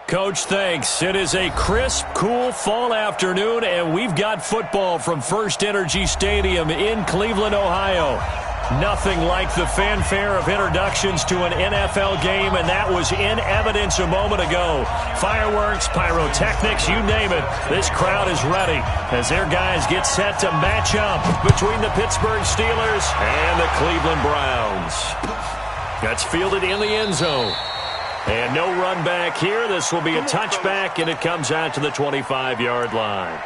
Coach, thanks. It is a crisp, cool fall afternoon, and we've got football from First Energy Stadium in Cleveland, Ohio. Nothing like the fanfare of introductions to an NFL game, and that was in evidence a moment ago. Fireworks, pyrotechnics, you name it. This crowd is ready as their guys get set to match up between the Pittsburgh Steelers and the Cleveland Browns. That's fielded in the end zone. And no run back here. This will be a touchback, and it comes out to the 25-yard line.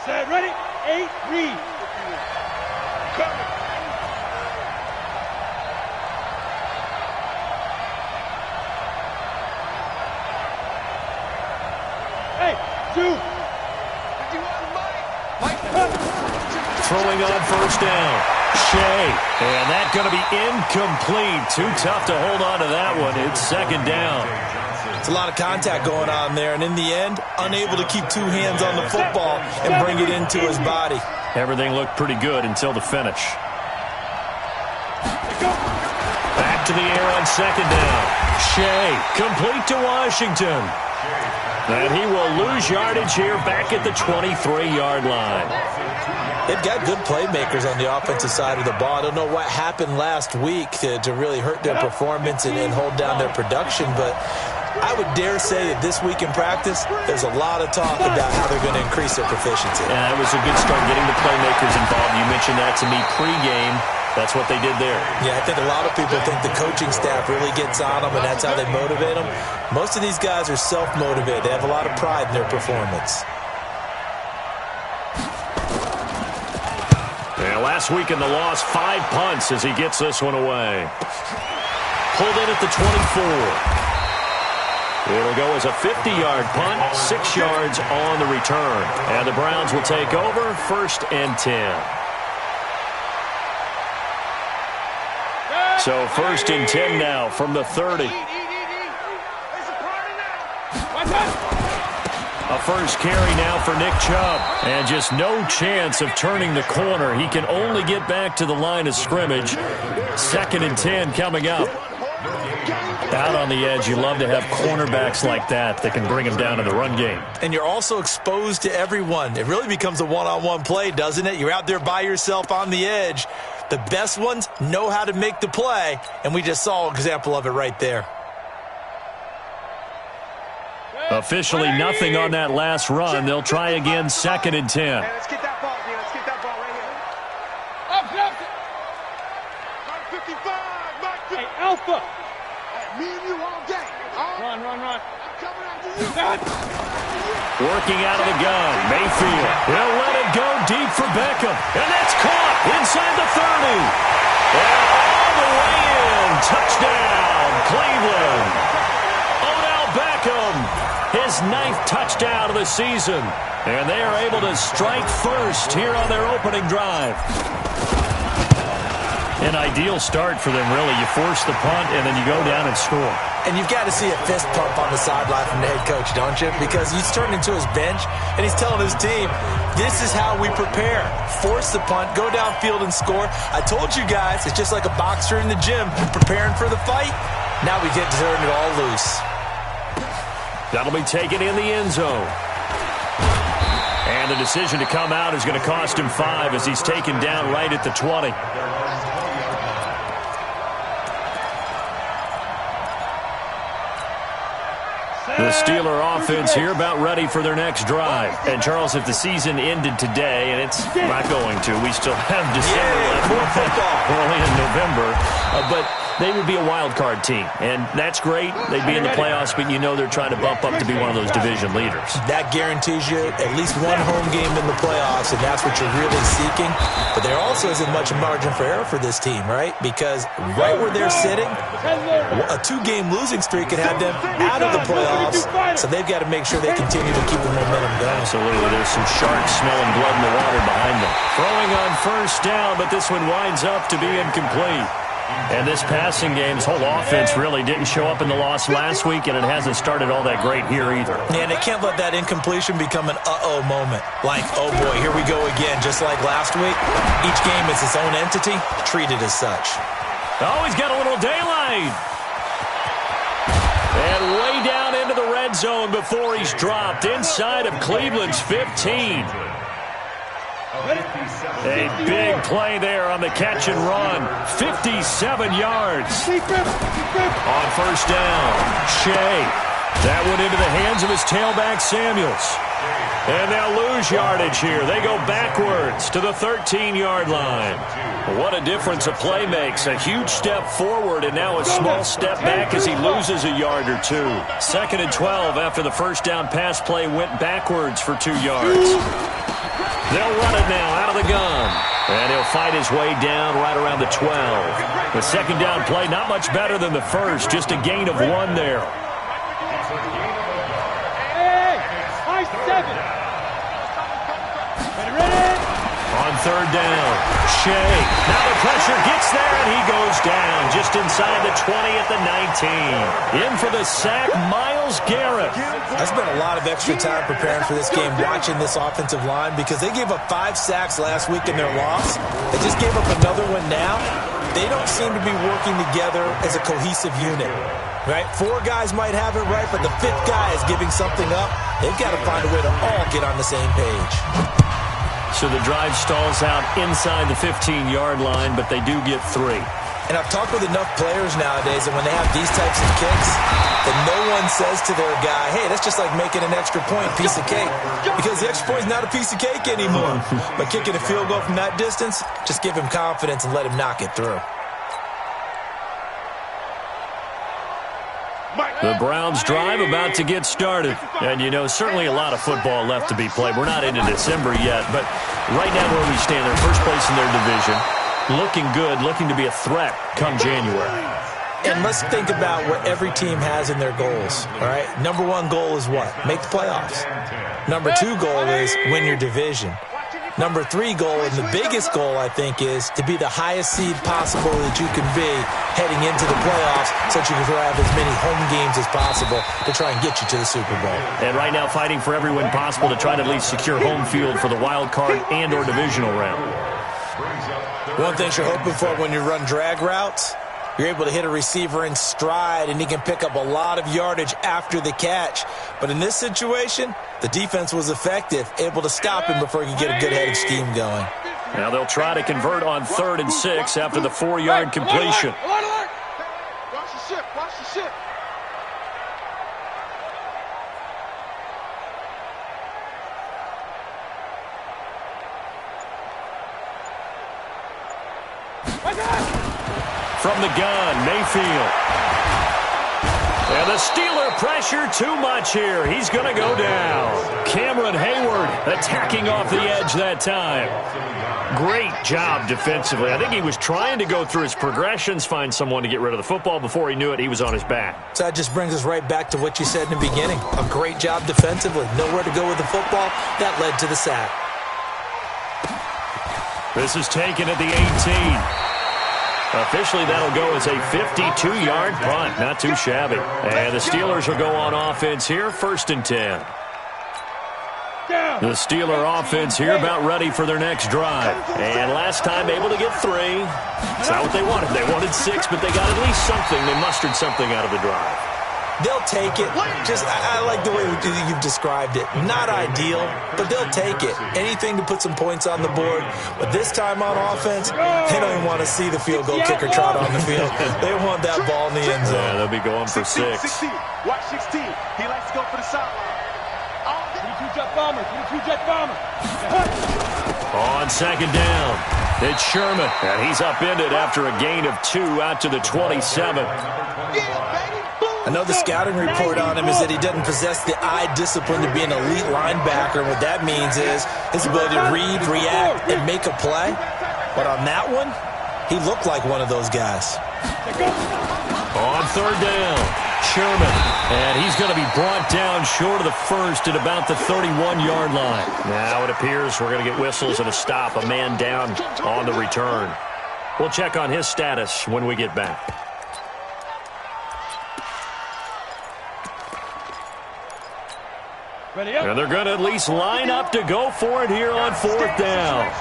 Set, ready, 8, read. Coming. Hey, 2. Throwing on first down. Shea. And that's going to be incomplete. Too tough to hold on to that one. It's second down. It's a lot of contact going on there, and in the end, unable to keep two hands on the football and bring it into his body. Everything looked pretty good until the finish. Back to the air on second down. Shea, complete to Washington. And he will lose yardage here back at the 23-yard line. They've got good playmakers on the offensive side of the ball. I don't know what happened last week to really hurt their performance and hold down their production, but I would dare say that this week in practice, there's a lot of talk about how they're going to increase their proficiency. Yeah, it was a good start getting the playmakers involved. You mentioned that to me pregame. That's what they did there. Yeah, I think a lot of people think the coaching staff really gets on them, and that's how they motivate them. Most of these guys are self-motivated. They have a lot of pride in their performance. Yeah, last week in the loss, 5 punts as he gets this one away. Pulled in at the 24. It'll go as a 50-yard punt, 6 yards on the return. And the Browns will take over, 1st and 10. So 1st and 10 now from the 30. A first carry now for Nick Chubb. And just no chance of turning the corner. He can only get back to the line of scrimmage. 2nd and 10 coming up. Out on the edge, you love to have cornerbacks like that can bring him down in the run game. And you're also exposed to everyone. It really becomes a one-on-one play, doesn't it? You're out there by yourself on the edge. The best ones know how to make the play, and we just saw an example of it right there. Officially nothing on that last run. They'll try again, 2nd and 10. Hey, let's get that ball, D. Let's get that ball right here. Up. 55, Mike. Hey, Alpha. Hey, me and you all day. Run. I'm coming after you. Working out of the gun. Mayfield. He'll let it go deep for Beckham. And that's caught inside the 30. And all the way in. Touchdown, Cleveland. Odell Beckham. His 9th touchdown of the season. And they are able to strike first here on their opening drive. An ideal start for them, really. You force the punt, and then you go down and score. And you've got to see a fist pump on the sideline from the head coach, don't you? Because he's turned into his bench, and he's telling his team, this is how we prepare. Force the punt, go downfield and score. I told you guys, it's just like a boxer in the gym preparing for the fight. Now we get to turn it all loose. That'll be taken in the end zone. And the decision to come out is going to cost him 5 as he's taken down right at the 20. The Steeler offense here about ready for their next drive. And, Charles, if the season ended today, and it's not going to, we still have December left, early in November, but they would be a wild card team. And that's great. They'd be in the playoffs, but you know they're trying to bump up to be one of those division leaders. That guarantees you at least one home game in the playoffs, and that's what you're really seeking. But there also isn't much margin for error for this team, right? Because right where they're sitting, a 2-game losing streak could have them out of the playoffs, so they've got to make sure they continue to keep the momentum going. Absolutely. There's some sharks smelling blood in the water behind them. Throwing on first down, but this one winds up to be incomplete. And this passing game's whole offense really didn't show up in the loss last week, and it hasn't started all that great here either. Yeah, and they can't let that incompletion become an uh-oh moment. Like, oh boy, here we go again, just like last week. Each game is its own entity, treated as such. Oh, he's got a little daylight. And way down into the red zone before he's dropped inside of Cleveland's 15. A big play there on the catch and run. 57 yards. On first down, Shea. That went into the hands of his tailback, Samuels. And they'll lose yardage here. They go backwards to the 13-yard line. What a difference a play makes. A huge step forward and now a small step back as he loses a yard or two. 2nd and 12 after the first down pass play went backwards for 2 yards. They'll run it now out of the gun. And he'll fight his way down right around the 12. The second down play not much better than the first. Just a gain of 1 there. On third down, Shea. Now the pressure gets there, and he goes down just inside the 20 at the 19. In for the sack, Myles Garrett. I spent a lot of extra time preparing for this game, watching this offensive line, because they gave up 5 sacks last week in their loss. They just gave up another one now. They don't seem to be working together as a cohesive unit. Right? 4 guys might have it right, but the 5th guy is giving something up. They've got to find a way to all get on the same page. So the drive stalls out inside the 15-yard line, but they do get 3. And I've talked with enough players nowadays that when they have these types of kicks, that no one says to their guy, hey, that's just like making an extra point, piece of cake. Because the extra point is not a piece of cake anymore. But kicking a field goal from that distance, just give him confidence and let him knock it through. The Browns drive about to get started. And, you know, certainly a lot of football left to be played. We're not into December yet, but right now where we stand, they're first place in their division. Looking good, looking to be a threat come January. And let's think about what every team has in their goals, all right? Number 1 goal is what? Make the playoffs. Number 2 goal is win your division. Number 3 goal, and the biggest goal, I think, is to be the highest seed possible that you can be heading into the playoffs so that you can have as many home games as possible to try and get you to the Super Bowl. And right now fighting for every win possible to try to at least secure home field for the wild card and or divisional round. One thing you're hoping for when you run drag routes, you're able to hit a receiver in stride, and he can pick up a lot of yardage after the catch. But in this situation, the defense was effective, able to stop him before he could get a good headed scheme going. Now they'll try to convert on 3rd and 6 after the 4-yard completion. Watch the ship, watch the ship. From the gun, Mayfield. And the Steeler pressure too much here. He's going to go down. Cameron Hayward attacking off the edge that time. Great job defensively. I think he was trying to go through his progressions, find someone to get rid of the football. Before he knew it, he was on his back. So that just brings us right back to what you said in the beginning. A great job defensively. Nowhere to go with the football. That led to the sack. This is taken at the 18. Officially, that'll go as a 52-yard punt. Not too shabby. And the Steelers will go on offense here, 1st and 10. The Steeler offense here about ready for their next drive. And last time able to get 3. It's not what they wanted. They wanted 6, but they got at least something. They mustered something out of the drive. They'll take it. I like the way you've described it. Not ideal, but they'll take it. Anything to put some points on the board. But this time on offense, they don't even want to see the field goal kicker trot on the field. They want that ball in the end zone. Yeah, they'll be going for 6. Watch 16. He likes to go for the sideline. 22-jet bomber. 22-jet bomber. On 2nd down, it's Sherman. And he's upended after a gain of 2 out to the 27. I know the scouting report on him is that he doesn't possess the eye discipline to be an elite linebacker. What that means is his ability to read, react, and make a play. But on that one, he looked like one of those guys. On 3rd down, Sherman. And he's going to be brought down short of the first at about the 31-yard line. Now it appears we're going to get whistles and a stop. A man down on the return. We'll check on his status when we get back. And they're going to at least line up to go for it here on 4th down.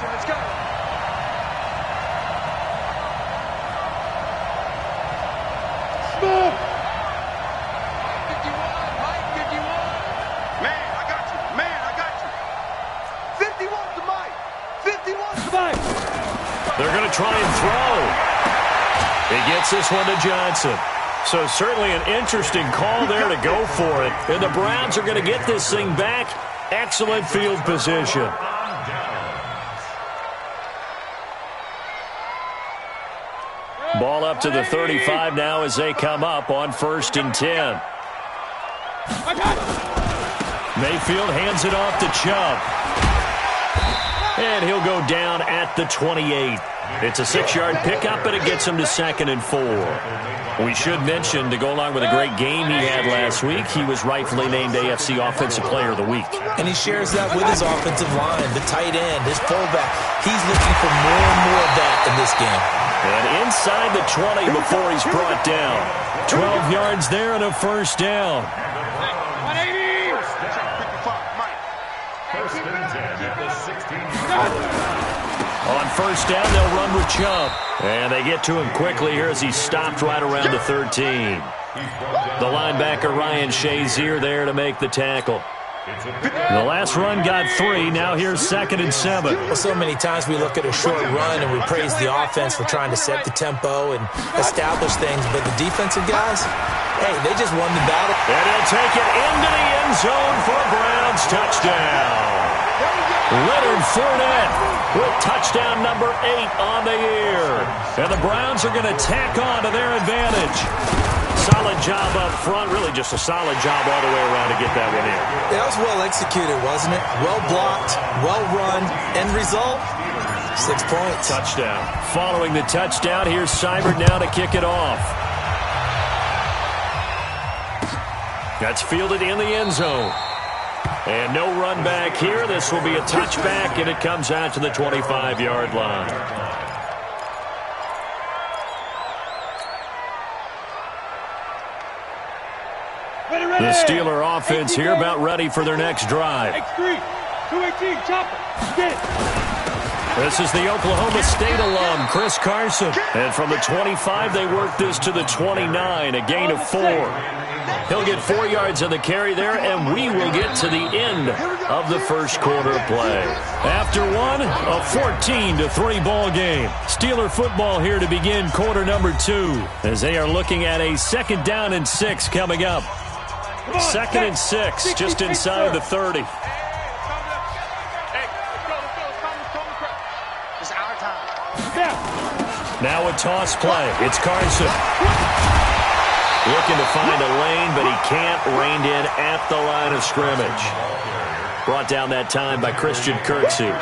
They're going to try and throw. He gets this one to Johnson. So certainly an interesting call there to go for it. And the Browns are going to get this thing back. Excellent field position. Ball up to the 35 now as they come up on 1st and 10. Mayfield hands it off to Chubb. And he'll go down at the 28. It's a 6-yard pickup, but it gets him to 2nd and 4. We should mention, to go along with a great game he had last week, he was rightfully named AFC Offensive Player of the Week. And he shares that with his offensive line, the tight end, his fullback. He's looking for more and more of that in this game. And inside the 20 before he's brought down. 12 yards there and a 1st down. 180! First and 10 at the 16. On 1st down, they'll run with Chubb. And they get to him quickly here as he's stopped right around the 13. The linebacker, Ryan Shazier, there to make the tackle. The last run got 3. Now here's 2nd and 7. Well, so many times we look at a short run and we praise the offense for trying to set the tempo and establish things. But the defensive guys, hey, they just won the battle. And he'll take it into the end zone for a Browns touchdown. Leonard Fournette with touchdown number 8 on the year. And the Browns are going to tack on to their advantage. Solid job up front. Really just a solid job all the way around to get that one in. Yeah, that was well executed, wasn't it? Well blocked, well run. End result, 6 points. Touchdown. Following the touchdown, here's Seibert now to kick it off. That's fielded in the end zone. And no run back here. This will be a touchback, and it comes out to the 25-yard line. The Steeler offense here about ready for their next drive. X3, 218, chopper, get it. This is the Oklahoma State alum, Chris Carson. And from the 25, they work this to the 29, a gain of 4. He'll get 4 yards on the carry there, and we will get to the end of the first quarter play. After one, a 14-3 ball game. Steeler football here to begin quarter number 2, as they are looking at a 2nd down and 6 coming up. 2nd and 6, just inside the 30. Now a toss play. It's Carson. Looking to find a lane, but he can't. Reined in at the line of scrimmage. Brought down that time by Christian Kirksey.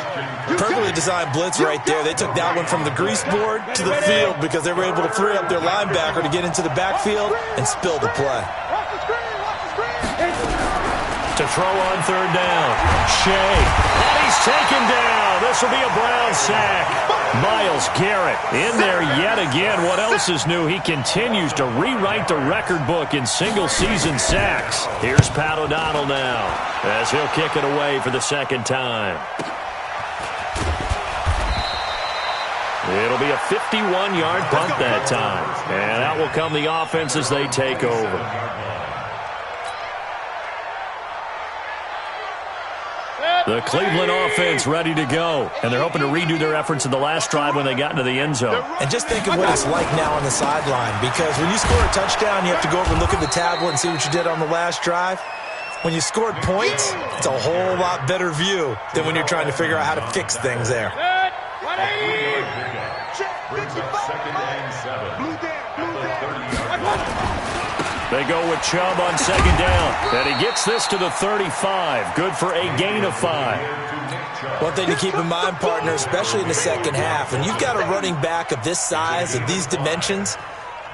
Perfectly designed blitz right there. They took that one from the grease board to the field because they were able to free up their linebacker to get into the backfield and spill the play. To throw on 3rd down. Shea. And he's taken down. This will be a Brown sack. Myles Garrett in there yet again. What else is new? He continues to rewrite the record book in single-season sacks. Here's Pat O'Donnell now as he'll kick it away for the 2nd time. It'll be a 51-yard punt that time. And out will come the offense as they take over. The Cleveland offense ready to go. And they're hoping to redo their efforts in the last drive when they got into the end zone. And just think of what it's like now on the sideline. Because when you score a touchdown, you have to go over and look at the tablet and see what you did on the last drive. When you scored points, it's a whole lot better view than when you're trying to figure out how to fix things there. 2nd and 7. They go with Chubb on 2nd down. And he gets this to the 35. Good for a gain of 5. One thing to keep in mind, partner, especially in the second half, when you've got a running back of this size, of these dimensions,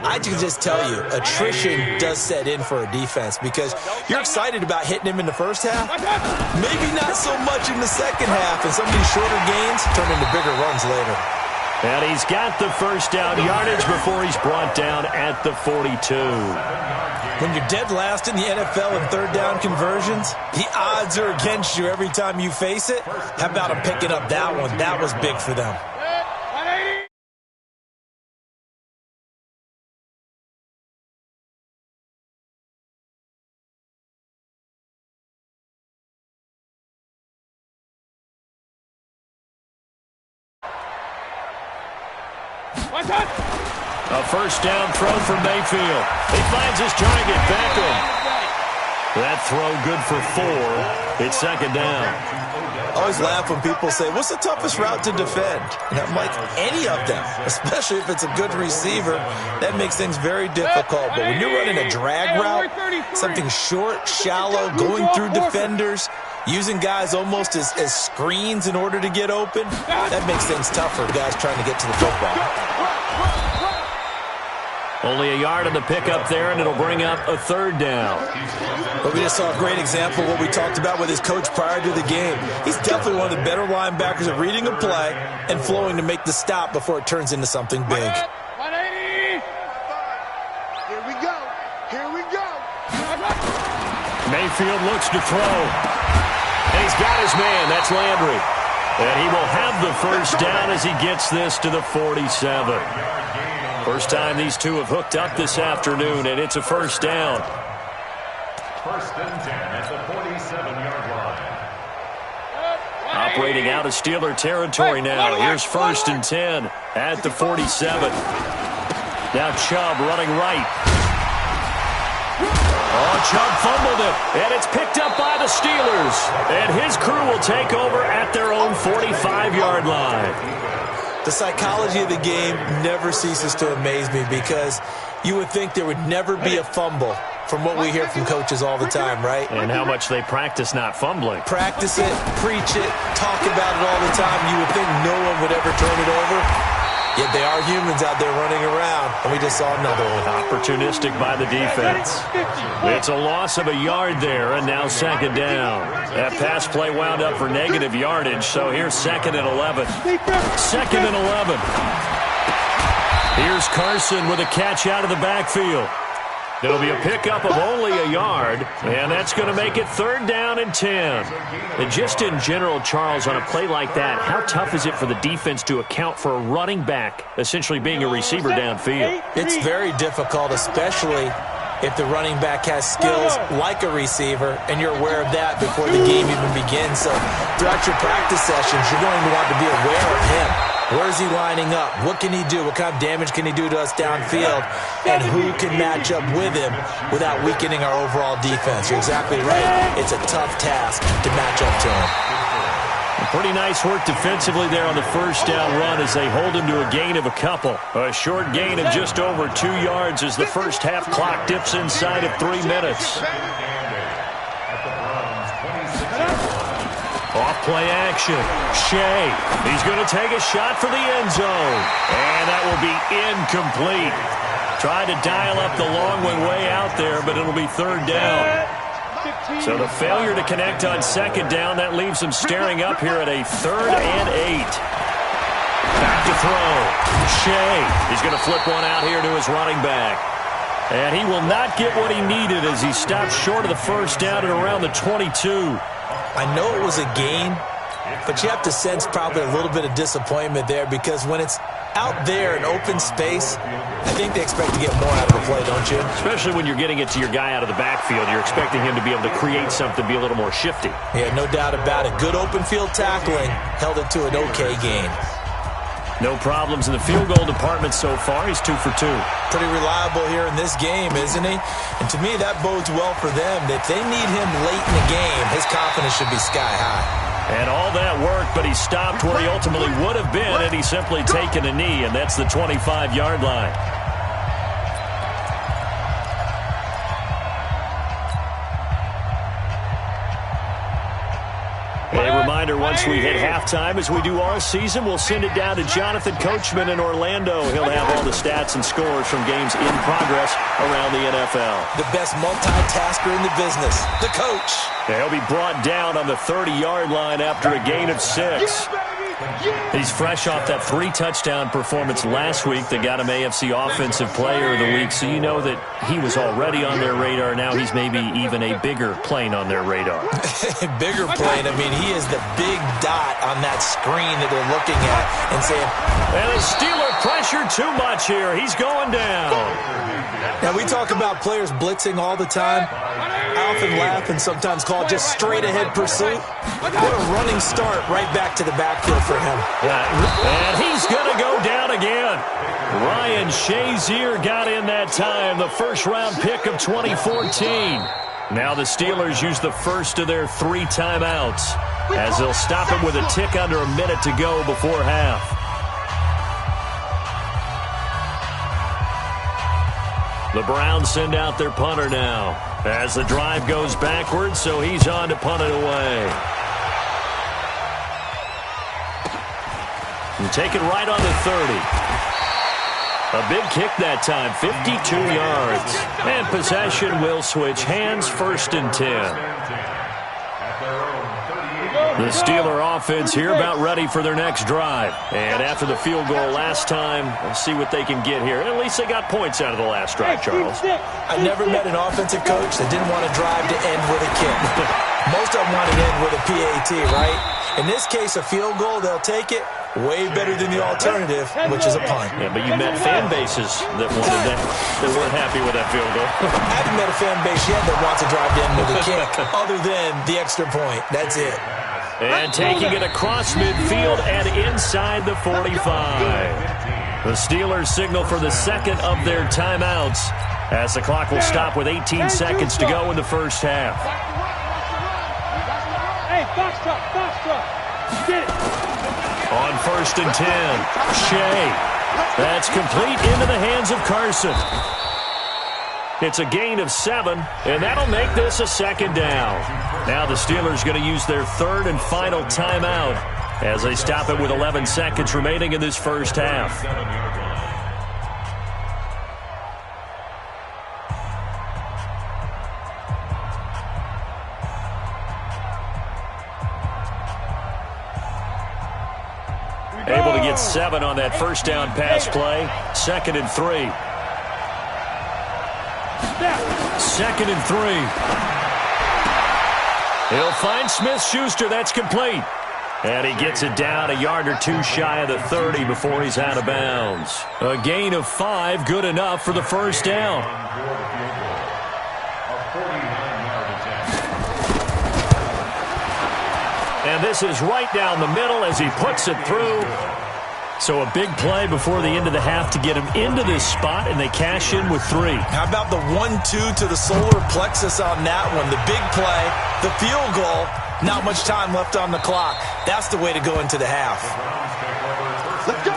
I can just tell you, attrition does set in for a defense because you're excited about hitting him in the first half. Maybe not so much in the second half, and some of these shorter gains turn into bigger runs later. And he's got the first down yardage before he's brought down at the 42. When you're dead last in the NFL in third down conversions, the odds are against you every time you face it. How about him picking up that one? That was big for them. A first down throw for Mayfield. He finds his target, Beckham. That throw good for 4. It's second down. I always laugh when people say, what's the toughest route to defend? And I'm like, any of them, especially if it's a good receiver. That makes things very difficult. But when you're running a drag route, something short, shallow, going through defenders, using guys almost as screens in order to get open, that makes things tough for guys trying to get to the football. Only a yard on the pickup there, and it'll bring up a third down. But we just saw a great example of what we talked about with his coach prior to the game. He's definitely one of the better linebackers at reading a play and flowing to make the stop before it turns into something big. 180. Here we go. Here we go. Mayfield looks to throw. And he's got his man. That's Landry. And he will have the first down as he gets this to the 47. First time these two have hooked up this afternoon, and it's a first down. First and 10 at the 47-yard line. Operating out of Steeler territory now. Here's first and 10 at the 47. Now Chubb running right. Oh, Chubb fumbled it, and it's picked up by the Steelers. And his crew will take over at their own 45-yard line. The psychology of the game never ceases to amaze me because you would think there would never be a fumble from what we hear from coaches all the time, right? And how much they practice not fumbling. Practice it, preach it, talk about it all the time. You would think no one would ever turn it over. Yet they are humans out there running around, and we just saw another one. Opportunistic by the defense. It's a loss of a yard there, and now second down. That pass play wound up for negative yardage, so here's second and 11. Second and 11. Here's Carson with a catch out of the backfield. It'll be a pickup of only a yard, and that's going to make it third down and 10. And just in general, Charles, on a play like that, how tough is it for the defense to account for a running back essentially being a receiver downfield? It's very difficult, especially if the running back has skills like a receiver, and you're aware of that before the game even begins. So throughout your practice sessions, you're going to want to be aware of him. Where is he lining up? What can he do? What kind of damage can he do to us downfield? And who can match up with him without weakening our overall defense? You're exactly right. It's a tough task to match up to him. Pretty nice work defensively there on the first down run as they hold him to a gain of a couple. A short gain of just over 2 yards as the first half clock dips inside of 3 minutes. Off play action. Shea. He's going to take a shot for the end zone. And that will be incomplete. Tried to dial up the long one way out there, but it'll be third down. So the failure to connect on second down, that leaves him staring up here at a 3rd and 8. Back to throw. Shea. He's going to flip one out here to his running back. And he will not get what he needed as he stopped short of the first down at around the 22. I know it was a gain, but you have to sense probably a little bit of disappointment there because when it's out there in open space, I think they expect to get more out of the play, don't you? Especially when you're getting it to your guy out of the backfield. You're expecting him to be able to create something, be a little more shifty. Yeah, no doubt about it. Good open field tackling held it to an okay gain. No problems in the field goal department so far. He's 2 for 2. Pretty reliable here in this game, isn't he? And to me, that bodes well for them. If they need him late in the game, his confidence should be sky high. And all that worked, but he stopped where he ultimately would have been had he simply taken a knee, and that's the 25-yard line. A reminder, once we hit halftime, as we do all season, we'll send it down to Jonathan Coachman in Orlando. He'll have all the stats and scores from games in progress around the NFL. The best multitasker in the business, the coach. He'll be brought down on the 30-yard line after a gain of 6. He's fresh off that 3-touchdown performance last week that got him AFC Offensive Player of the Week, so you know that he was already on their radar. Now he's maybe even a bigger plane on their radar. Bigger plane. I mean, he is the big dot on that screen that they're looking at and saying, and the Steeler pressure too much here. He's going down. Now, we talk about players blitzing all the time. I often laugh and sometimes call it just straight-ahead pursuit. What a running start right back to the backfield for him. And he's going to go down again. Ryan Shazier got in that time, the first-round pick of 2014. Now the Steelers use the first of their 3 timeouts as they'll stop him with a tick under a minute to go before half. The Browns send out their punter now as the drive goes backwards, so he's on to punt it away. And take it right on the 30. A big kick that time, 52 yards. And possession will switch hands, 1st and 10. The Steeler offense here about ready for their next drive. And after the field goal last time, we'll see what they can get here. At least they got points out of the last drive, Charles. I never met an offensive coach that didn't want a drive to end with a kick. Most of them want to end with a PAT, right? In this case, a field goal, they'll take it. Way better than the alternative, which is a punt. Yeah, but you met fan bases that wanted that, that weren't happy with that field goal. I haven't met a fan base yet that wants a drive to end with a kick, other than the extra point. That's it. And taking it across midfield and inside the 45. The Steelers signal for the second of their timeouts as the clock will stop with 18 seconds to go in the first half. Hey, box truck. Get it. On 1st and 10, Shea. That's complete into the hands of Carson. It's a gain of 7, and that'll make this a 2nd down. Now the Steelers going to use their 3rd and final timeout as they stop it with 11 seconds remaining in this first half. Able to get 7 on that first down pass play. 2nd and 3. 2nd and 3. He'll find Smith-Schuster. That's complete. And he gets it down a yard or 2 shy of the 30 before he's out of bounds. A gain of 5, good enough for the first down. And this is right down the middle as he puts it through. So a big play before the end of the half to get him into this spot, and they cash in with 3. How about the 1-2 to the solar plexus on that one? The big play, the field goal, not much time left on the clock. That's the way to go into the half. Let's go.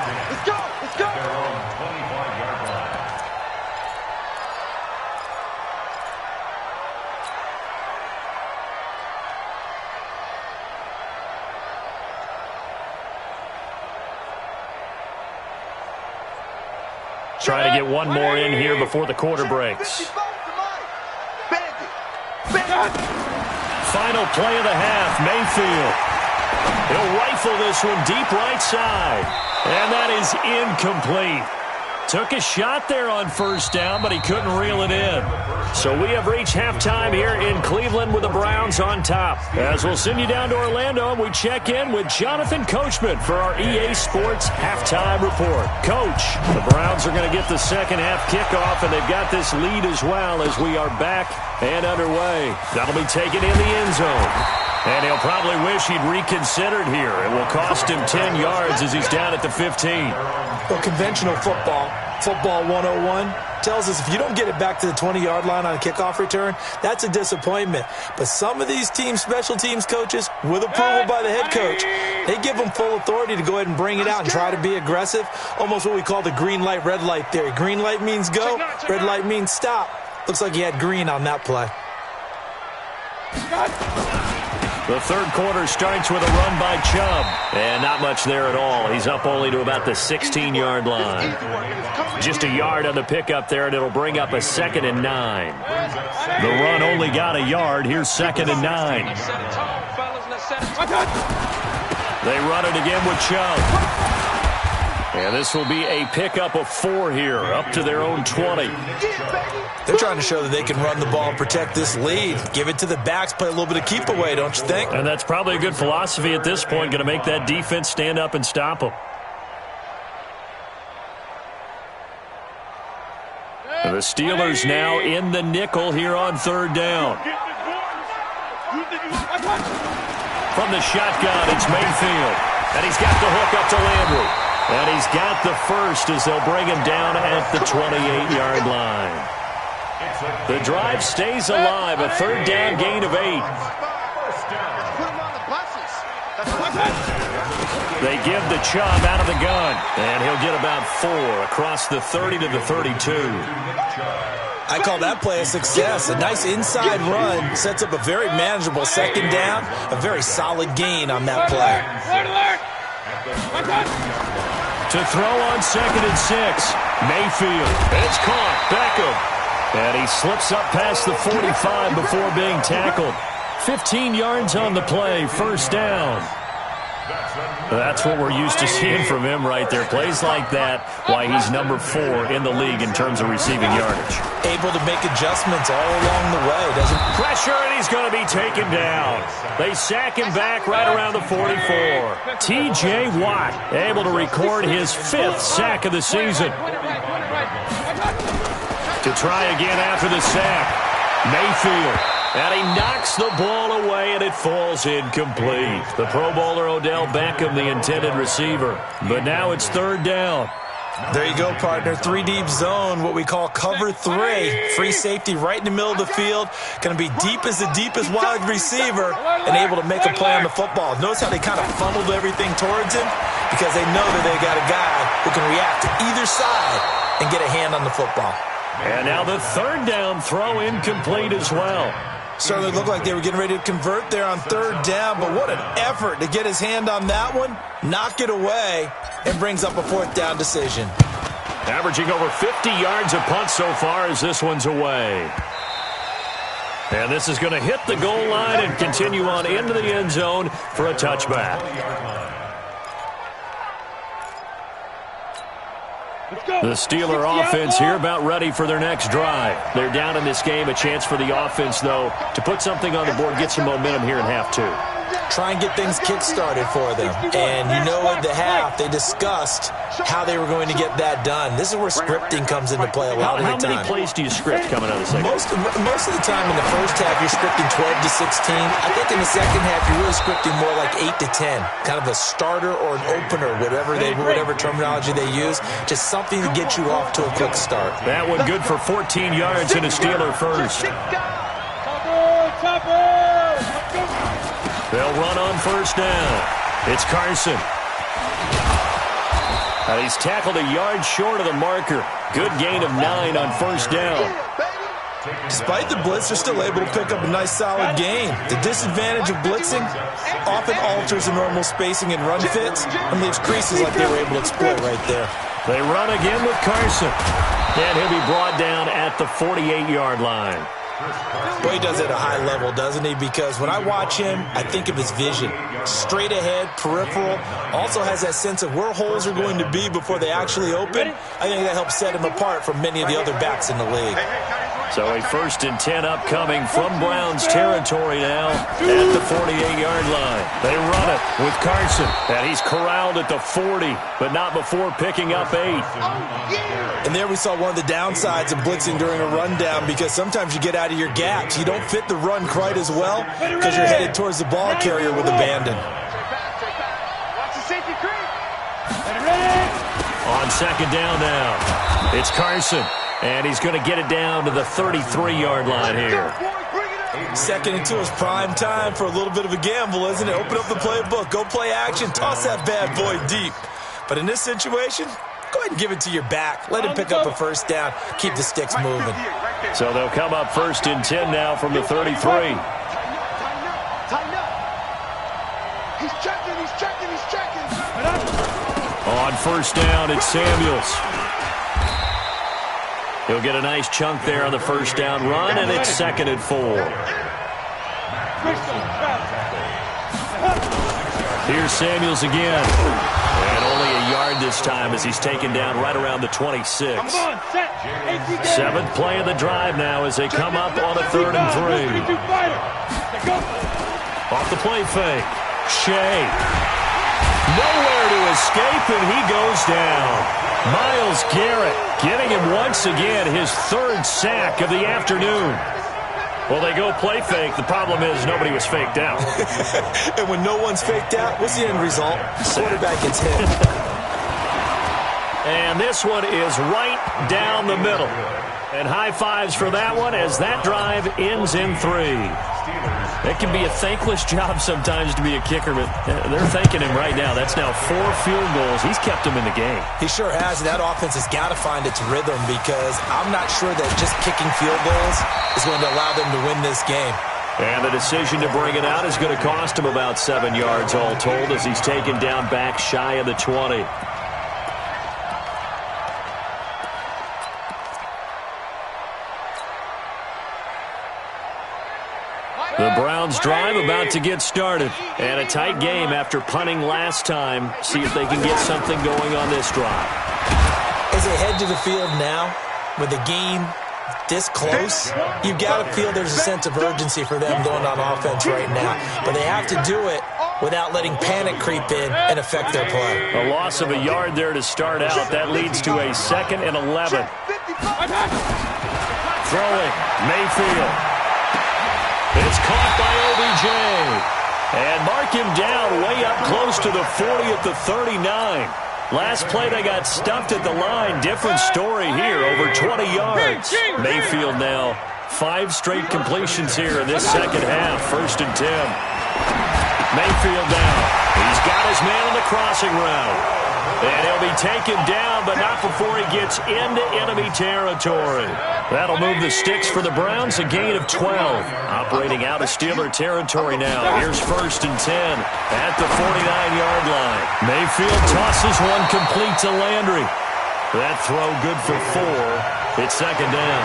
Trying to get one more in here before the quarter breaks. Final play of the half, Mayfield. He'll rifle this one deep right side. And that is incomplete. Took a shot there on first down, but he couldn't reel it in. So we have reached halftime here in Cleveland with the Browns on top. As we'll send you down to Orlando, and we check in with Jonathan Coachman for our EA Sports Halftime Report. Coach, the Browns are going to get the second half kickoff, and they've got this lead as well as we are back and underway. That'll be taken in the end zone. And he'll probably wish he'd reconsidered here. It will cost him 10 yards as he's down at the 15. Well, conventional football 101, tells us if you don't get it back to the 20-yard line on a kickoff return, that's a disappointment. But some of these team special teams coaches, with approval by the head coach, they give them full authority to go ahead and bring it out and try to be aggressive. Almost what we call the green light, red light theory. Green light means go, red light means stop. Looks like he had green on that play. The third quarter starts with a run by Chubb. And not much there at all. He's up only to about the 16-yard line. Just a yard on the pickup there, and it'll bring up a 2nd and 9. The run only got a yard. Here's 2nd and 9. They run it again with Chubb. And this will be a pickup of 4 here, up to their own 20. They're trying to show that they can run the ball and protect this lead. Give it to the backs, play a little bit of keep away, don't you think? And that's probably a good philosophy at this point, going to make that defense stand up and stop them. The Steelers now in the nickel here on 3rd down. From the shotgun, it's Mayfield. And he's got the hook up to Landry. And he's got the first as they'll bring him down at the 28-yard line. The drive stays alive, a 3rd down gain of 8. They give the Chubb out of the gun, and he'll get about 4 across the 30 to the 32. I call that play a success. A nice inside run sets up a very manageable 2nd down, a very solid gain on that play. To throw on 2nd and 6, Mayfield. It's caught. Beckham. And he slips up past the 45 before being tackled. 15 yards on the play, 1st down. That's what we're used to seeing from him right there. Plays like that, why he's number 4 in the league in terms of receiving yardage. Able to make adjustments all along the way. Doesn't pressure, and he's going to be taken down. They sack him back right around the 44. T.J. Watt able to record his 5th sack of the season. To try again after the sack, Mayfield. And he knocks the ball away, and it falls incomplete. The Pro Bowler Odell Beckham, the intended receiver. But now it's 3rd down. There you go, partner. 3-deep zone, what we call cover 3. Free safety right in the middle of the field. Going to be deep as the deepest wide receiver and able to make a play on the football. Notice how they kind of funneled everything towards him? Because they know that they got a guy who can react to either side and get a hand on the football. And now the 3rd down throw incomplete as well. Certainly looked like they were getting ready to convert there on 3rd down, but what an effort to get his hand on that one, knock it away, and brings up a 4th down decision. Averaging over 50 yards a punt so far as this one's away. And this is going to hit the goal line and continue on into the end zone for a touchback. The Steeler offense here about ready for their next drive. They're down in this game. A chance for the offense, though, to put something on the board, get some momentum here in half 2. Try and get things kick-started for them. And you know at the half, they discussed how they were going to get that done. This is where scripting comes into play a lot of the time. How many plays do you script coming out of the second? Most of the time in the first half, you're scripting 12 to 16. I think in the second half, you're really scripting more like 8 to 10. Kind of a starter or an opener, whatever terminology they use. Just something to get you off to a quick start. That one good for 14 yards and a Steeler first. They'll run on 1st down. It's Carson. And he's tackled a yard short of the marker. Good gain of 9 on 1st down. Despite the blitz, they're still able to pick up a nice solid gain. The disadvantage of blitzing often alters the normal spacing and run fits and leaves creases like they were able to exploit right there. They run again with Carson. And he'll be brought down at the 48-yard line. Well, he does it at a high level, doesn't he? Because when I watch him, I think of his vision. Straight ahead, peripheral. Also has that sense of where holes are going to be before they actually open. I think that helps set him apart from many of the other backs in the league. So a 1st and 10 upcoming from Browns territory now at the 48-yard line. They run it with Carson, and he's corralled at the 40, but not before picking up 8. And there we saw one of the downsides of blitzing during a rundown, because sometimes you get out of your gaps. You don't fit the run quite as well because you're headed towards the ball carrier with abandon. On 2nd down now, it's Carson. And he's going to get it down to the 33-yard line here. 2nd and 2 is prime time for a little bit of a gamble, isn't it? Open up the playbook, go play action, toss that bad boy deep. But in this situation, go ahead and give it to your back. Let him pick up a 1st down, keep the sticks moving. So they'll come up 1st and 10 now from the 33. Tighten up. He's checking. On 1st down, it's Samuels. He'll get a nice chunk there on the 1st down run, and it's 2nd and 4. Here's Samuels again. And only a yard this time as he's taken down right around the 26. Seventh play of the drive now as they come up on a 3rd and 3. Off the play fake. Shea. Nowhere to escape, and he goes down. Myles Garrett getting him once again his 3rd sack of the afternoon. Well, they go play fake. The problem is nobody was faked out. And when no one's faked out, what's the end result? Quarterback gets hit. And this one is right down the middle. And high fives for that one as that drive ends in 3. It can be a thankless job sometimes to be a kicker, but they're thanking him right now. That's now 4 field goals. He's kept them in the game. He sure has. That offense has got to find its rhythm because I'm not sure that just kicking field goals is going to allow them to win this game. And the decision to bring it out is going to cost him about 7 yards all told as he's taken down back shy of the 20. The Browns drive about to get started. And a tight game after punting last time. See if they can get something going on this drive. As they head to the field now, with the game this close, you've got to feel there's a sense of urgency for them going on offense right now. But they have to do it without letting panic creep in and affect their play. A loss of a yard there to start out. That leads to a 2nd and 11. Throwing, Mayfield. It's caught by OBJ. And mark him down way up close to the 40 at the 39. Last play they got stuffed at the line. Different story here, over 20 yards. Mayfield now 5 straight completions here in this second half. 1st and 10. Mayfield now. He's got his man on the crossing route. And he'll be taken down, but not before he gets into enemy territory. That'll move the sticks for the Browns, a gain of 12. Operating out of Steeler territory now. Here's 1st and 10 at the 49-yard line. Mayfield tosses one complete to Landry. That throw good for 4. It's 2nd down.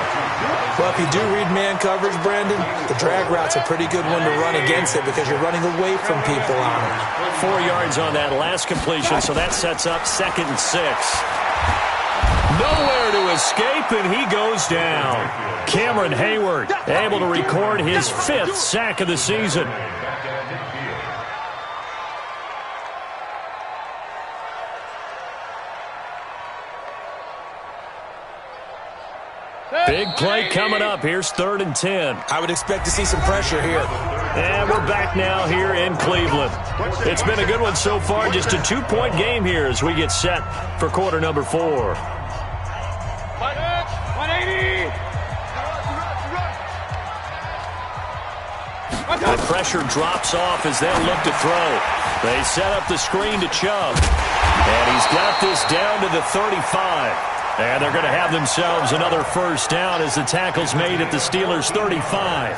Well, if you do read man coverage, Brandon, the drag route's a pretty good one to run against it because you're running away from people on it. 4 yards on that last completion, so that sets up 2nd and 6. Nowhere to escape, and he goes down. Cameron Hayward able to record his 5th sack of the season. Big play coming up. Here's 3rd and 10. I would expect to see some pressure here. And we're back now here in Cleveland. It's been a good one so far. Just a 2-point game here as we get set for quarter number 4. 180. The pressure drops off as they'll look to throw. They set up the screen to Chubb. And he's got this down to the 35. And they're going to have themselves another 1st down as the tackle's made at the Steelers' 35.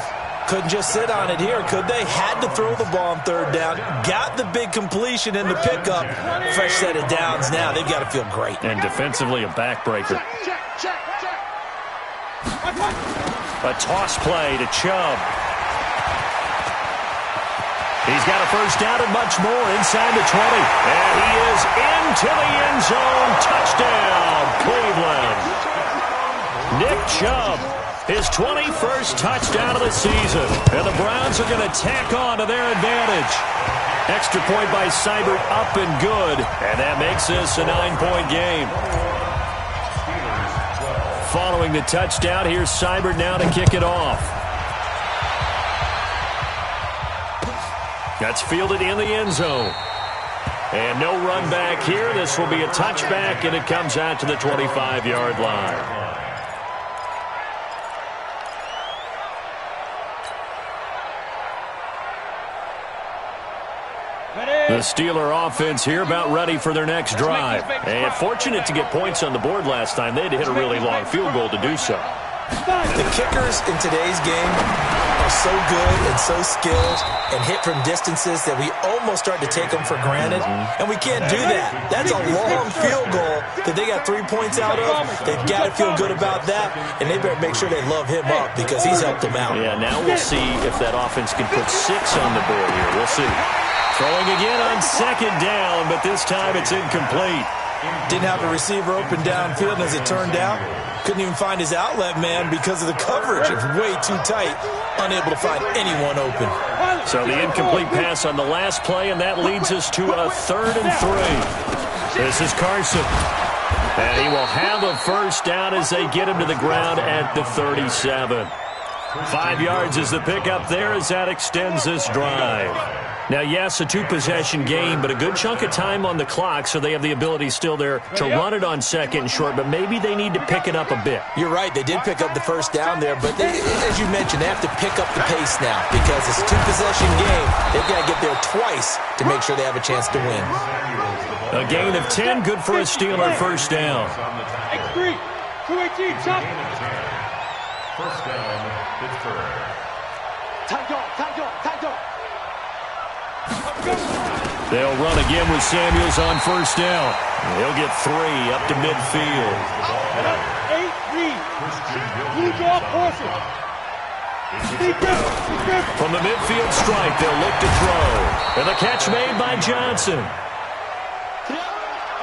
Couldn't just sit on it here, could they? Had to throw the ball on 3rd down. Got the big completion in the pickup. Fresh set of downs now. They've got to feel great. And defensively, a backbreaker. A toss play to Chubb. He's got a 1st down and much more inside the 20. And he is into the end zone. Touchdown, Cleveland. Nick Chubb, his 21st touchdown of the season. And the Browns are going to tack on to their advantage. Extra point by Seibert, up and good. And that makes this a 9-point game. Following the touchdown, here's Seibert now to kick it off. That's fielded in the end zone. And no run back here. This will be a touchback, and it comes out to the 25-yard line. The Steeler offense here about ready for their next drive. And fortunate to get points on the board last time. They had to hit a really long field goal to do so. The kickers in today's game are so good and so skilled and hit from distances that we almost start to take them for granted, and we can't do that. That's a long field goal that they got 3 points out of. They've got to feel good about that, and they better make sure they love him up because he's helped them out. Yeah, now we'll see if that offense can put 6 on the board here. We'll see. Throwing again on second down, but this time it's incomplete. Didn't have a receiver open downfield, and as it turned out, couldn't even find his outlet man because of the coverage. It's way too tight, unable to find anyone open. So the incomplete pass on the last play, and that leads us to a 3rd and 3. This is Carson. And he will have a first down as they get him to the ground at the 37. 5 yards is the pickup there as that extends this drive. Now, yes, a 2-possession game, but a good chunk of time on the clock, so they have the ability still there to run it on second and short, but maybe they need to pick it up a bit. You're right. They did pick up the first down there, but as you mentioned, they have to pick up the pace now because it's a 2-possession game. They've got to get there twice to make sure they have a chance to win. A gain of 10, good for a Steeler first down. X3, 218, chop. First down, Pittsburgh. Tight dog. They'll run again with Samuels on first down. He'll get 3 up to midfield. 8-3. Blue draw horses. From the midfield stripe, they'll look to throw. And the catch made by Johnson.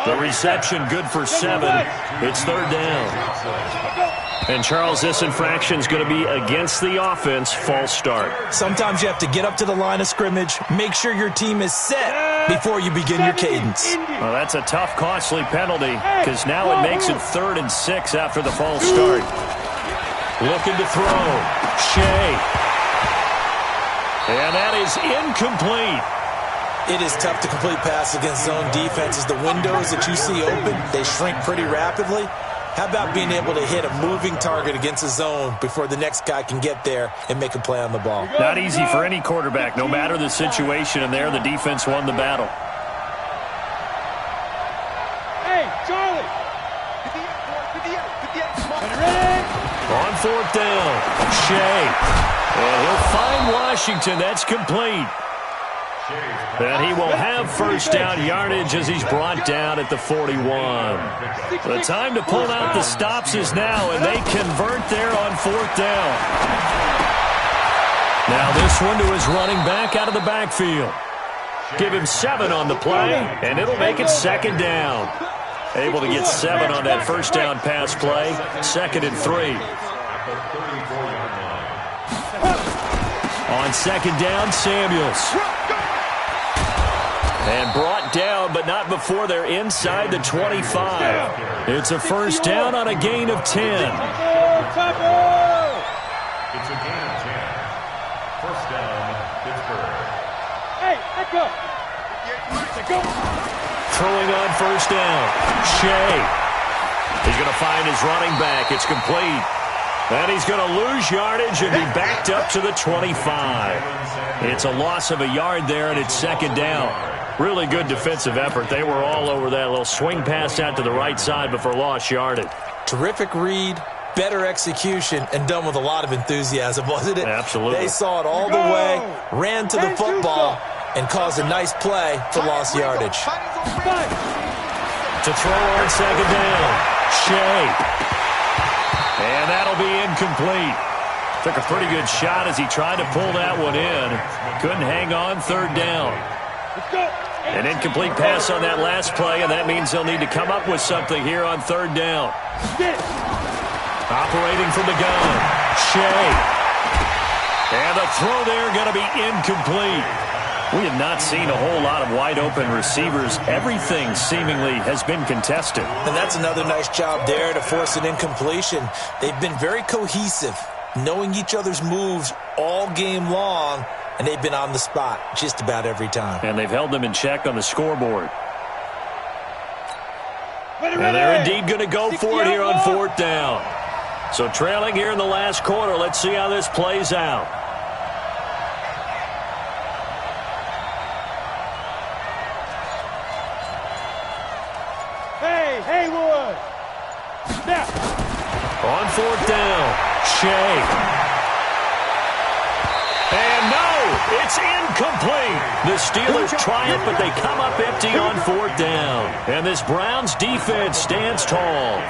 The reception good for 7. It's 3rd down. And, Charles, this infraction is going to be against the offense, false start. Sometimes you have to get up to the line of scrimmage, make sure your team is set before you begin your cadence. Well, that's a tough, costly penalty because now it makes it 3rd and 6 after the false start. Looking to throw. Shea. And that is incomplete. It is tough to complete passes against zone defenses. The windows that you see open, they shrink pretty rapidly. How about being able to hit a moving target against a zone before the next guy can get there and make a play on the ball? Not easy for any quarterback. No matter the situation, and there the defense won the battle. Hey, Charlie. Ready? On 4th down, Shea. And he'll find Washington. That's complete. And he will have first down yardage as he's brought down at the 41. The time to pull out the stops is now, and they convert there on 4th down. Now this one to his running back out of the backfield. Give him 7 on the play, and it'll make it 2nd down. Able to get 7 on that first down pass play. 2nd and 3. On 2nd down, Samuels. And brought down, but not before they're inside the 25. It's a first down on a gain of 10. It's a gain of 10. First down, Pittsburgh. Hey, let go. Throwing on first down. Shea. He's going to find his running back. It's complete. And he's going to lose yardage and be backed up to the 25. It's a loss of a yard there, and it's 2nd down. Really good defensive effort. They were all over that little swing pass out to the right side before lost yardage. Terrific read, better execution, and done with a lot of enthusiasm, wasn't it? Absolutely. They saw it all the way, ran to the football, and caused a nice play for lost yardage. To throw on 2nd down, Shea. And that'll be incomplete. Took a pretty good shot as he tried to pull that one in. Couldn't hang on, 3rd down. An incomplete pass on that last play, and that means they'll need to come up with something here on 3rd down. Operating from the gun, Shea. And the throw there going to be incomplete. We have not seen a whole lot of wide-open receivers. Everything seemingly has been contested. And that's another nice job there to force an incompletion. They've been very cohesive, knowing each other's moves all game long, and they've been on the spot just about every time. And they've held them in check on the scoreboard. And they're indeed going to go for it here on 4th down. So trailing here in the last quarter. Let's see how this plays out. Hey, Haywood. Snap. On 4th down, Shea. It's incomplete. The Steelers triumph, but they come up empty on 4th down. And this Browns defense stands tall.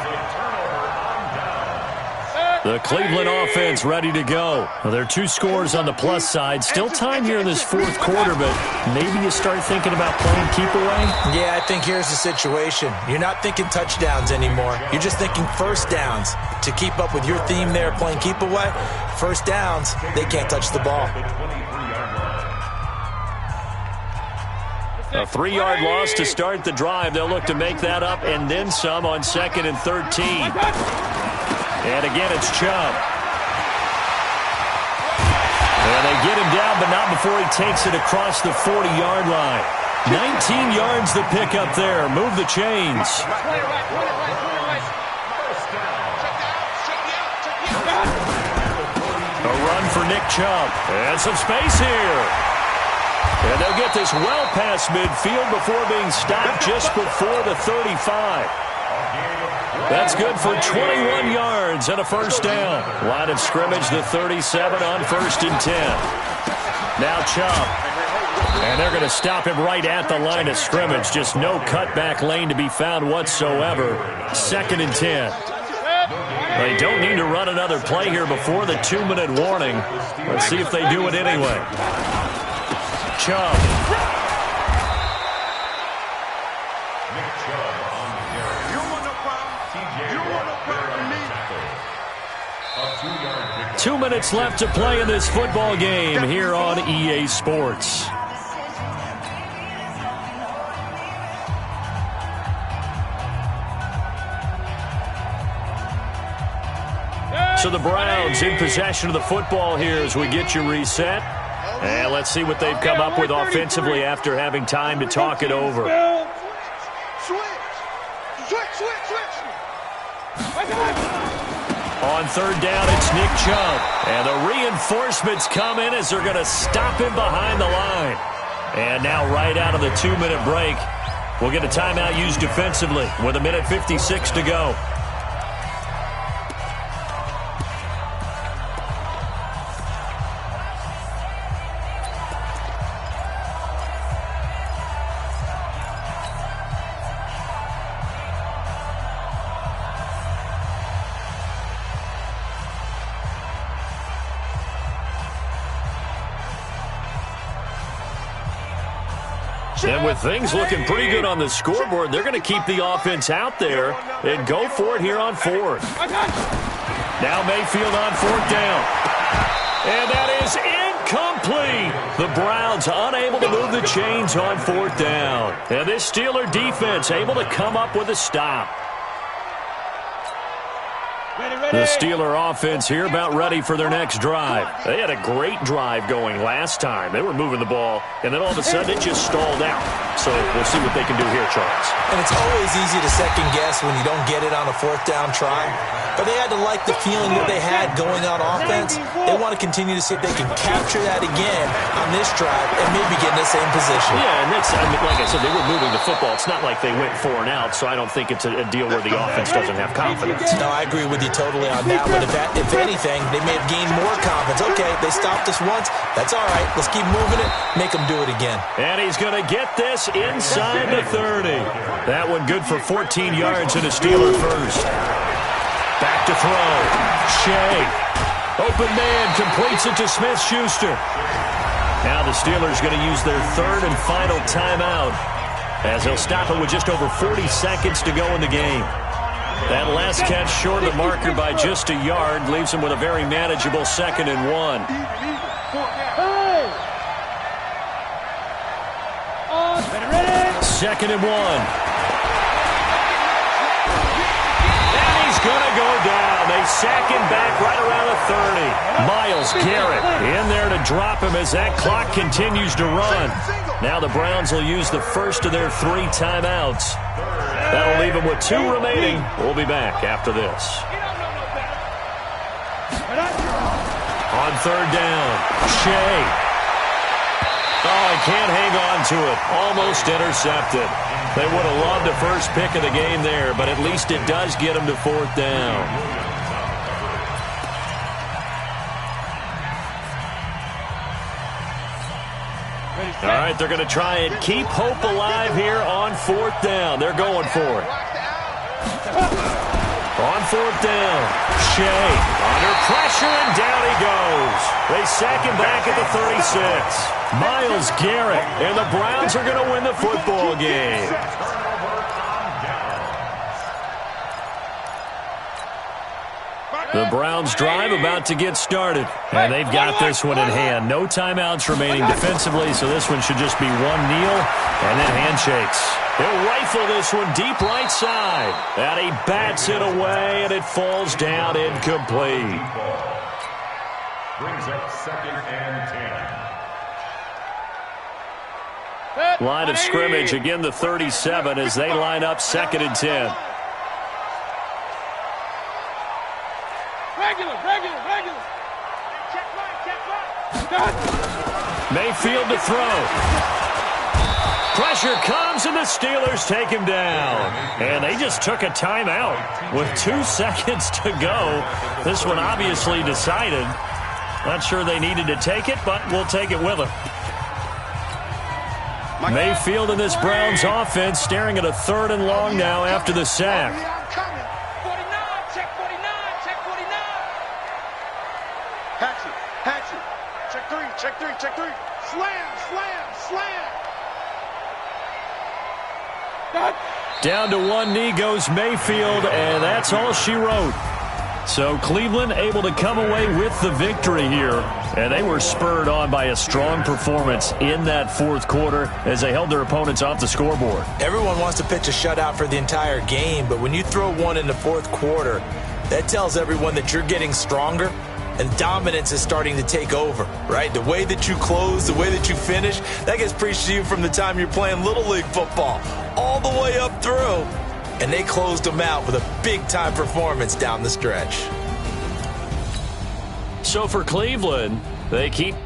The Cleveland offense ready to go. Well, there are 2 scores on the plus side. Still time here in this 4th quarter, but maybe you start thinking about playing keep away? Yeah, I think here's the situation. You're not thinking touchdowns anymore. You're just thinking first downs. To keep up with your theme there, playing keep away, first downs, they can't touch the ball. A 3-yard loss to start the drive. They'll look to make that up and then some on 2nd and 13. And again, it's Chubb. And they get him down, but not before he takes it across the 40-yard line. 19 yards the pick up there. Move the chains. A run for Nick Chubb. And some space here. And they'll get this well past midfield before being stopped just before the 35. That's good for 21 yards and a first down. Line of scrimmage, the 37 on 1st and 10. Now Chubb. And they're going to stop him right at the line of scrimmage. Just no cutback lane to be found whatsoever. 2nd and 10. They don't need to run another play here before the 2-minute warning. Let's see if they do it anyway. Chubb. Two minutes left to play in this football game here on EA Sports. So the Browns in possession of the football here as we get you reset. And let's see what they've come up with offensively after having time to talk it over. On 3rd down, it's Nick Chubb. And the reinforcements come in as they're going to stop him behind the line. And now right out of the 2-minute break, we'll get a timeout used defensively with 1:56 to go. And with things looking pretty good on the scoreboard, they're going to keep the offense out there and go for it here on 4th. Now Mayfield on 4th down. And that is incomplete. The Browns unable to move the chains on 4th down. And this Steeler defense able to come up with a stop. The Steeler offense here about ready for their next drive. They had a great drive going last time. They were moving the ball, and then all of a sudden it just stalled out. So we'll see what they can do here, Charles. And it's always easy to second guess when you don't get it on a 4th down try. But they had to like the feeling that they had going on offense. They want to continue to see if they can capture that again on this drive and maybe get in the same position. Yeah, and that's, I mean, like I said, they were moving the football. It's not like they went 4 and out, so I don't think it's a deal where the offense doesn't have confidence. No, I agree with you totally on that one. If anything, they may have gained more confidence. Okay, they stopped us once. That's all right. Let's keep moving it. Make them do it again. And he's going to get this inside the 30. That one good for 14 yards and a Steeler first. Back to throw. Shea. Open man completes it to Smith-Schuster. Now the Steelers going to use their 3rd and final timeout as they'll stop it with just over 40 seconds to go in the game. That last catch short of the marker by just a yard leaves them with a very manageable 2nd and 1. 2nd and 1. Going to go down. They sack him back right around the 30. Myles Garrett in there to drop him as that clock continues to run. Now the Browns will use the first of their 3 timeouts. That'll leave them with 2 remaining. We'll be back after this. On 3rd down, Shea. Oh, I can't hang on to it. Almost intercepted. They would have loved the first pick of the game there, but at least it does get them to 4th down. All right, they're going to try and keep hope alive here on 4th down. They're going for it. On 4th down, Shea under pressure, and down he goes. They sack him back at the 36. Myles Garrett, and the Browns are going to win the football game. The Browns drive about to get started, and they've got this one in hand. No timeouts remaining defensively, so this one should just be one kneel and then handshakes. He'll rifle this one deep right side, and he bats it away, and it falls down incomplete. Brings up 2nd and 10. Line of scrimmage, again the 37 as they line up 2nd and 10. Regular. Mayfield to throw. Pressure comes, and the Steelers take him down. And they just took a timeout with 2 seconds to go. This one obviously decided. Not sure they needed to take it, but we'll take it with them. Mayfield in this Browns offense staring at a 3rd and long now after the sack. Hatchet. Check three. Slam. Down to one knee goes Mayfield, and that's all she wrote. So Cleveland able to come away with the victory here, and they were spurred on by a strong performance in that 4th quarter as they held their opponents off the scoreboard. Everyone wants to pitch a shutout for the entire game, but when you throw one in the 4th quarter, that tells everyone that you're getting stronger and dominance is starting to take over, right? The way that you close, the way that you finish, that gets preached to you from the time you're playing Little League football all the way up through. And they closed them out with a big-time performance down the stretch. So for Cleveland, they keep...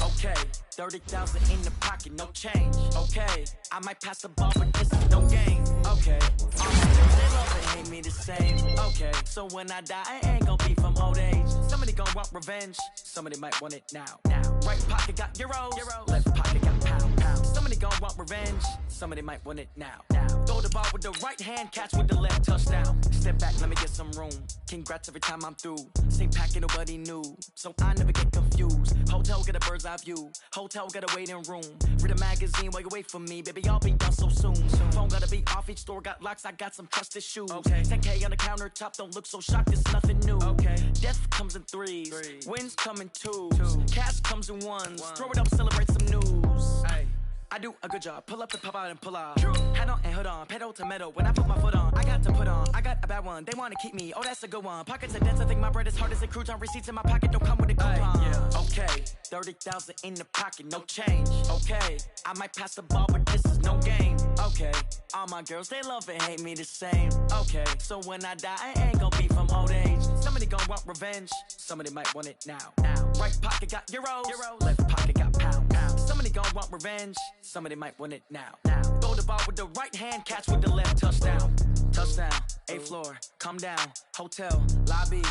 Okay, 30,000 in the pocket, no change. Okay, I might pass the ball, but this is no game. Okay, all my friends, they love and hate me the same. Okay, so when I die, I ain't gonna be from old age. Somebody gonna want revenge, somebody might want it now. Right pocket got euros, left pocket got pounds. Somebody gonna want revenge, somebody might want it now. Throw the ball with the right hand, catch with the left, touchdown. Step back, let me get some room. Congrats every time I'm through. Same packet, nobody knew, so I never get confused. Hotel get a bird's eye view. Hotel get a waiting room. Read a magazine while you wait for me. Baby, I'll be done so soon. Phone gotta be off, each store got locks. I got some trusted shoes. Okay. 10K on the countertop, don't look so shocked, it's nothing new. Okay. Death comes in threes. Wins come in twos. Cash comes in ones. Throw it up, celebrate some news. Ay. I do a good job. Pull up and pop out and pull out. Head on and hood on. Pedal to metal. When I put my foot on, I got to put on. I got a bad one. They want to keep me. Oh, that's a good one. Pockets are dense. I think my bread is hard as a crouton. Receipts in my pocket don't come with a coupon. Yeah. Okay. 30,000 in the pocket. No change. Okay. I might pass the ball, but this is no game. Okay. All my girls, they love and hate me the same. Okay. So when I die, I ain't gonna be from old age. Somebody gonna want revenge. Somebody might want it now. Right pocket got euros. Left pocket got pounds. Somebody gonna want revenge. Somebody might want it now. Throw the ball with the right hand, catch with the left, touchdown. Touchdown, 8th floor, come down, hotel, lobby.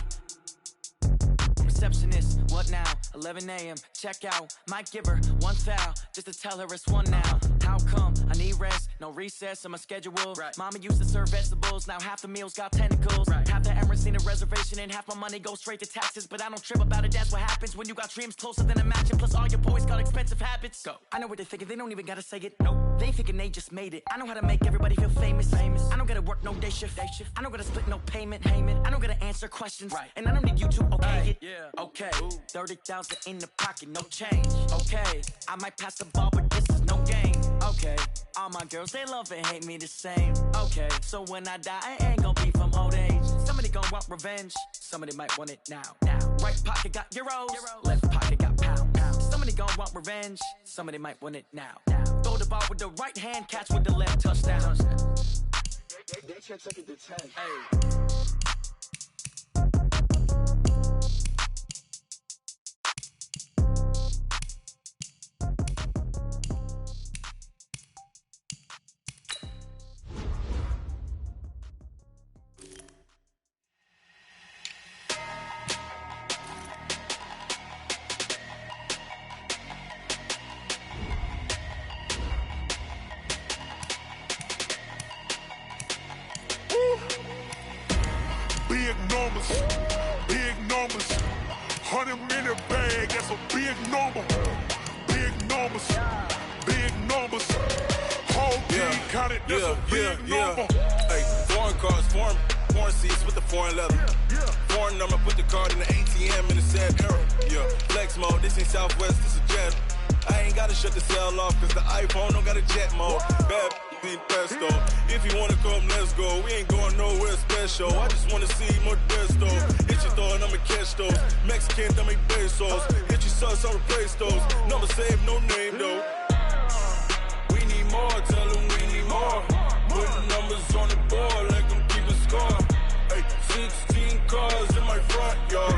Receptionist, what now? 11 a.m., check out. Might give her one foul, just to tell her it's one now. How come? I need rest, no recess in my schedule. Right. Mama used to serve vegetables, now half the meals got tentacles. Right. Half the Emirates need a reservation and half my money goes straight to taxes. But I don't trip about it, that's what happens when you got dreams closer than a matching. Plus all your boys got expensive habits. Go. I know what they're thinking, they don't even gotta say it. Nope. They thinking they just made it. I know how to make everybody feel famous. I don't gotta work no day shift. I don't gotta split no payment. I don't gotta answer questions. Right. And I don't need you to okay it. Yeah. Okay. 30,000 in the pocket, no change. Okay. I might pass the ball, but this is no game. Okay. All my girls, they love and hate me the same. Okay. So when I die, I ain't gonna be from old age. Somebody gonna want revenge. Somebody might want it now. Right pocket got euros. Left pocket got pounds. Somebody gonna want revenge. Somebody might want it now. Throw the ball with the right hand, catch with the left, touchdown. They check second to 10. Hey. big numbers. Big numbers. 100 minute bag, that's a big number. Big numbers. Big numbers. Whole team counted, that's a big number. Hey, foreign cars, foreign seats with the foreign leather. Foreign number, put the card in the ATM in the sad era. Yeah, flex mode, this ain't Southwest, this a jet. I ain't gotta shut the cell off, cause the iPhone don't got a jet mode. Bad in pesto. If you wanna come, let's go. We ain't going nowhere special. I just wanna see more desto. Hit your thought, I'ma catch those. Mexican, don't make pesos. Hit your sus, I'll replace those. Number saved, no name though. We need more, tell them we need more. Putting numbers on the board like I'm keeping score. Hey, 16 cars in my front yard.